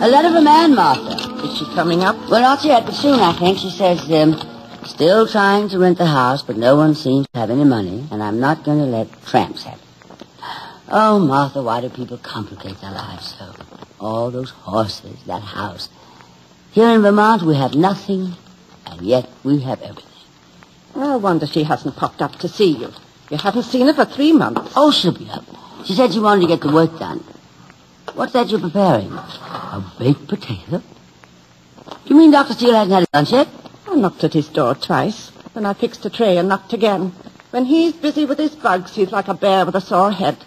A letter from Anne, Martha. Is she coming up? Well, not yet, but soon, I think. She says, still trying to rent the house, but no one seems to have any money, and I'm not going to let tramps have it. Oh, Martha, why do people complicate their lives so? All those horses, that house. Here in Vermont, we have nothing, and yet we have everything. I wonder she hasn't popped up to see you. You haven't seen her for 3 months. Oh, she'll be up. She said she wanted to get the work done. What's that you're preparing? A baked potato? You mean Dr. Steele hasn't had his lunch yet? I knocked at his door twice. Then I fixed a tray and knocked again. When he's busy with his bugs, he's like a bear with a sore head.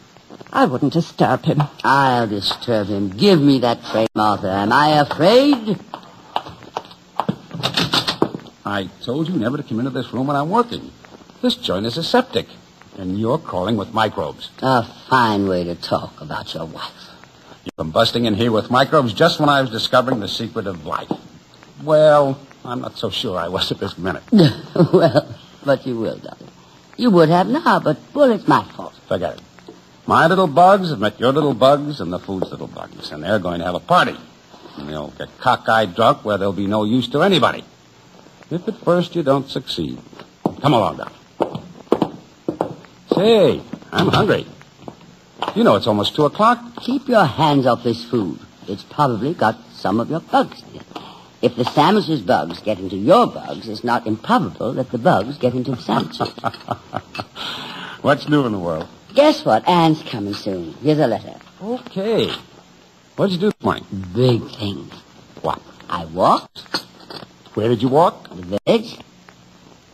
I wouldn't disturb him. I'll disturb him. Give me that tray, Martha. Am I afraid? I told you never to come into this room when I'm working. This joint is aseptic, and you're crawling with microbes. A fine way to talk about your wife. You've been busting in here with microbes just when I was discovering the secret of life. Well, I'm not so sure I was at this minute. Well, but you will, darling. You would have now, but, well, it's my fault. Forget it. My little bugs have met your little bugs and the food's little bugs, and they're going to have a party. And they'll get cockeyed drunk where they'll be no use to anybody. If at first you don't succeed. Come along, Doc. Say, I'm hungry. You know it's almost 2 o'clock. Keep your hands off this food. It's probably got some of your bugs in it. If the sandwich's bugs get into your bugs, it's not improbable that the bugs get into the sandwiches. What's new in the world? Guess what? Anne's coming soon. Here's a letter. Okay. What'd you do this morning? Big things. What? I walked. Where did you walk? The village.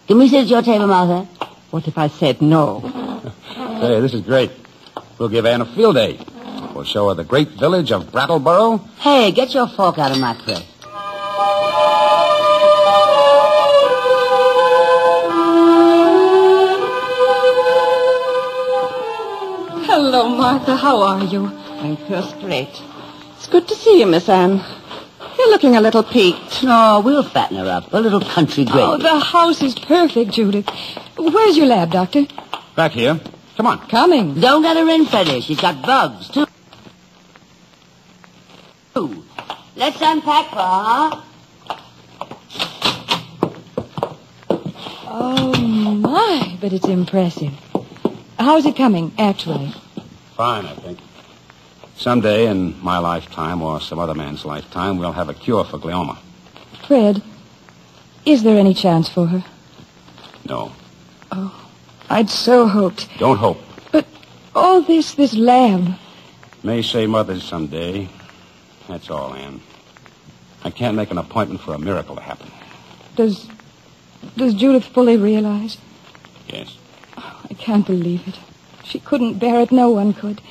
Can we sit at your table, Martha? What if I said no? Say, this is great. We'll give Anne a field day. We'll show her the great village of Brattleboro. Hey, get your fork out of my plate. Hello, Martha. How are you? I'm first rate. It's good to see you, Miss Anne. You're looking a little peaked. No, we'll fatten her up. A little country gravy. Oh, the house is perfect, Judith. Where's your lab, Doctor? Back here. Come on. Coming. Don't let her in, Freddie. She's got bugs, too. Let's unpack for her. Oh, my, but it's impressive. How's it coming, actually? Fine, I think. Someday in my lifetime or some other man's lifetime, we'll have a cure for glioma. Fred, is there any chance for her? No. Oh, I'd so hoped. Don't hope. But all this lab. May say mothers someday. That's all, Anne. I can't make an appointment for a miracle to happen. Does Judith fully realize? Yes. Oh, I can't believe it. She couldn't bear it. No one could.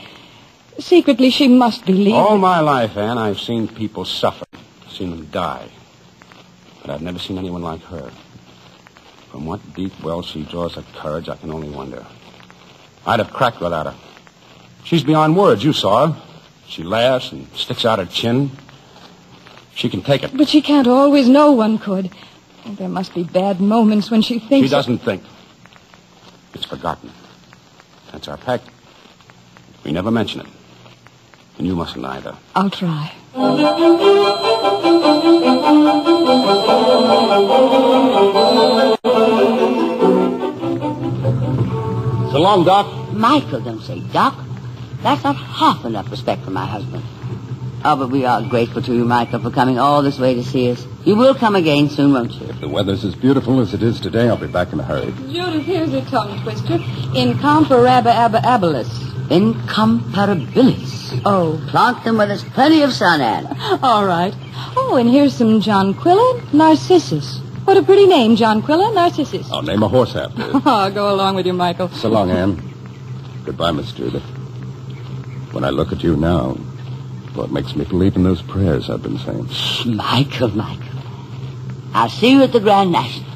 Secretly, she must believe All it. my life, Anne, I've seen people suffer, seen them die. But I've never seen anyone like her. From what deep well she draws her courage, I can only wonder. I'd have cracked without her. She's beyond words. You saw her. She laughs and sticks out her chin. She can take it. But she can't always. No one could. There must be bad moments when she thinks... She doesn't think. It's forgotten. That's our pact. We never mention it. And you mustn't either. I'll try. So long, Doc. Michael, don't say Doc. That's not half enough respect for my husband. Oh, but we are grateful to you, Michael, for coming all this way to see us. You will come again soon, won't you? If the weather's as beautiful as it is today, I'll be back in a hurry. Judith, here's a tongue twister. Incomparabilis. Incomparabilis. Oh. Plant them where there's plenty of sun, Anne. All right. Oh, and here's some Jonquilla Narcissus. What a pretty name, Jonquilla Narcissus. I'll name a horse after it. Oh, go along with you, Michael. So long, Anne. Goodbye, Miss Judith. When I look at you now, well, it makes me believe in those prayers I've been saying. Michael. I'll see you at the Grand National.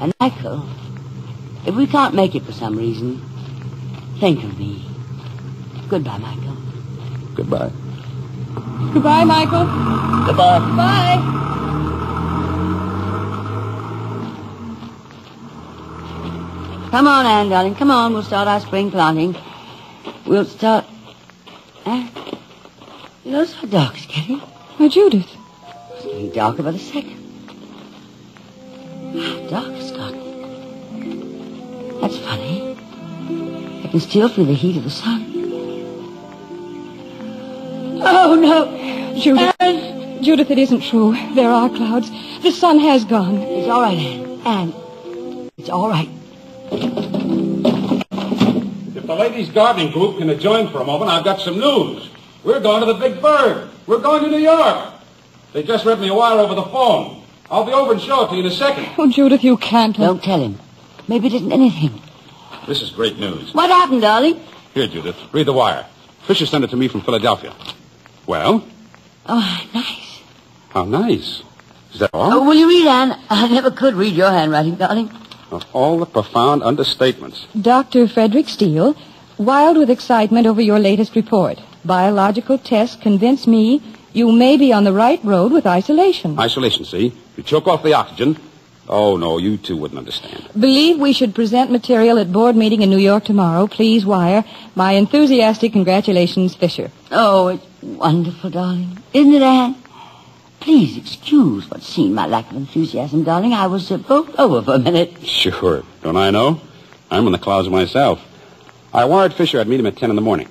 And, Michael, if we can't make it for some reason, think of me. Goodbye, Michael. Goodbye. Goodbye, Michael. Goodbye. Bye. Come on, Anne, darling. Come on. We'll start our spring planting. We'll start... Those hot dogs, Kitty. Why, Judith. It's getting darker by the second. How dark it's gotten. That's funny. I can still feel the heat of the sun. Oh, no. Judith. Judith, it isn't true. There are clouds. The sun has gone. It's all right, Anne. It's all right. If the ladies' gardening group can join for a moment, I've got some news. We're going to the Big Bird. We're going to New York. They just read me a wire over the phone. I'll be over and show it to you in a second. Oh, Judith, you can't. Don't tell him. Maybe it isn't anything. This is great news. What happened, darling? Here, Judith, read the wire. Fisher sent it to me from Philadelphia. Well? Oh, nice. How nice. Is that all? Oh, will you read, Anne? I never could read your handwriting, darling. Of all the profound understatements. Dr. Frederick Steele, wild with excitement over your latest report. Biological tests convince me you may be on the right road with isolation. Isolation, see? You choke off the oxygen. Oh, no, you two wouldn't understand. Believe we should present material at board meeting in New York tomorrow. Please wire. My enthusiastic congratulations, Fisher. Oh, it's wonderful, darling. Isn't it, Anne? Please excuse what seemed my lack of enthusiasm, darling. I was bowled over for a minute. Sure. Don't I know? I'm in the clouds myself. I wired Fisher I'd meet him at 10 in the morning.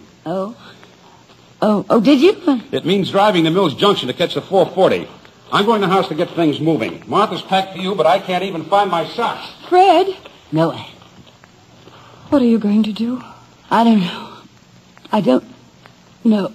Oh, did you? It means driving to Mills Junction to catch the 440. I'm going to the house to get things moving. Martha's packed for you, but I can't even find my socks. Fred? No, Anne. What are you going to do? I don't know. I don't know.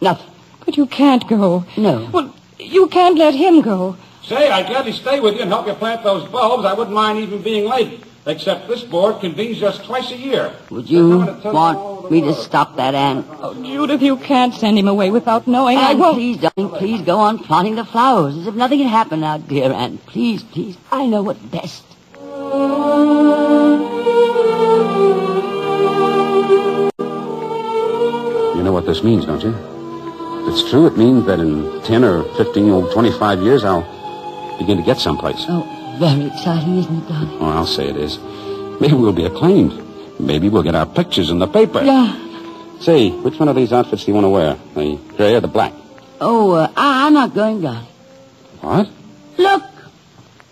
Nothing. But you can't go. No. Well, you can't let him go. Say, I'd gladly stay with you and help you plant those bulbs. I wouldn't mind even being late. Except this board convenes just twice a year. Would you want me to stop that, Anne? Oh, Judith, you can't send him away without knowing. I Anne, won't. please, darling, please go on planting the flowers as if nothing had happened now, dear Anne. Please, please. I know what's best. You know what this means, don't you? If it's true, it means that in 10 or 15 or 25 years, I'll begin to get someplace. Oh, very exciting, isn't it, darling? Oh, I'll say it is. Maybe we'll be acclaimed. Maybe we'll get our pictures in the paper. Yeah. Say, which one of these outfits do you want to wear? The gray or the black? Oh, I'm not going, darling. What? Look,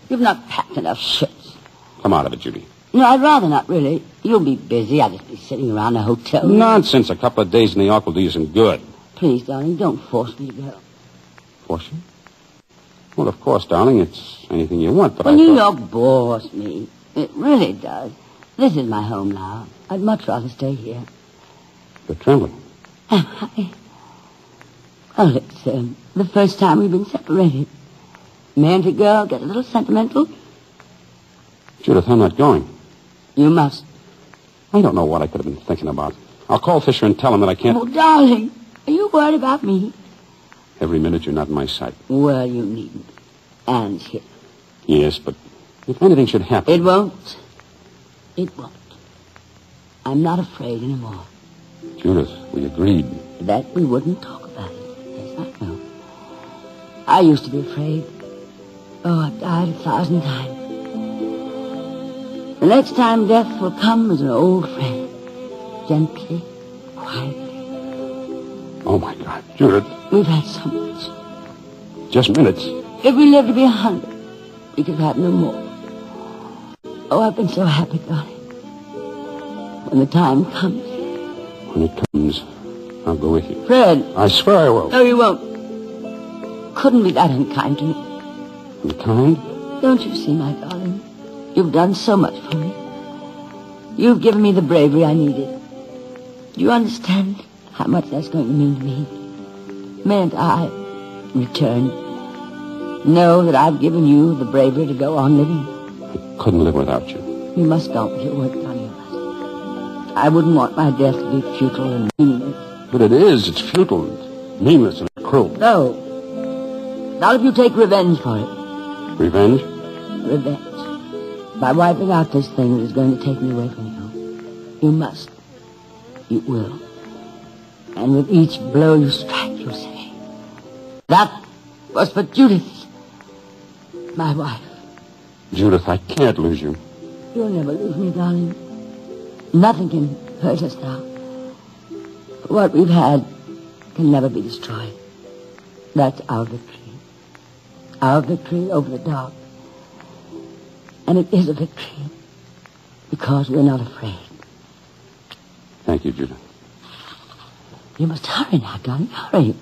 you've not packed enough shirts. Come out of it, Judy. No, I'd rather not, really. You'll be busy. I'll just be sitting around the hotel. Nonsense. A couple of days in New York will do you some good. Please, darling, don't force me to go. Force you? Well, of course, darling, it's anything you want, but Well, I New thought... York bores me. It really does. This is my home now. I'd much rather stay here. You're trembling. Am I? Oh, it's the first time we've been separated. Man to girl get a little sentimental. Judith, I'm not going. You must. I don't know what I could have been thinking about. I'll call Fisher and tell him that I can't... Oh, darling, are you worried about me? Every minute you're not in my sight. Well, you needn't. Anne's here. Yes, but if anything should happen... It won't. It won't. I'm not afraid anymore. Judith, we agreed. That we wouldn't talk about it. Yes, I know. I used to be afraid. Oh, I've died 1,000 times. The next time death will come as an old friend. Gently, quietly. Oh, my God, Judith. We've had so much. Just minutes. If we lived to be 100, we could have no more. Oh, I've been so happy, darling. When the time comes. When it comes, I'll go with you. Fred. I swear I will. No, you won't. Couldn't be that unkind to me. Unkind? Don't you see, my darling? You've done so much for me. You've given me the bravery I needed. Do you understand how much that's going to mean to me? Mayn't I, in return, know that I've given you the bravery to go on living? I couldn't live without you. You must stop with your work, darling. You must. I wouldn't want my death to be futile and meaningless. But it is. It's futile and meaningless and cruel. No. Not if you take revenge for it. Revenge? Revenge. By wiping out this thing that is going to take me away from you. You must. You will. And with each blow you strike, you'll say, that was for Judith, my wife. Judith, I can't lose you. You'll never lose me, darling. Nothing can hurt us now. What we've had can never be destroyed. That's our victory. Our victory over the dark. And it is a victory because we're not afraid. Thank you, Judith. You must hurry now, darling. Hurry.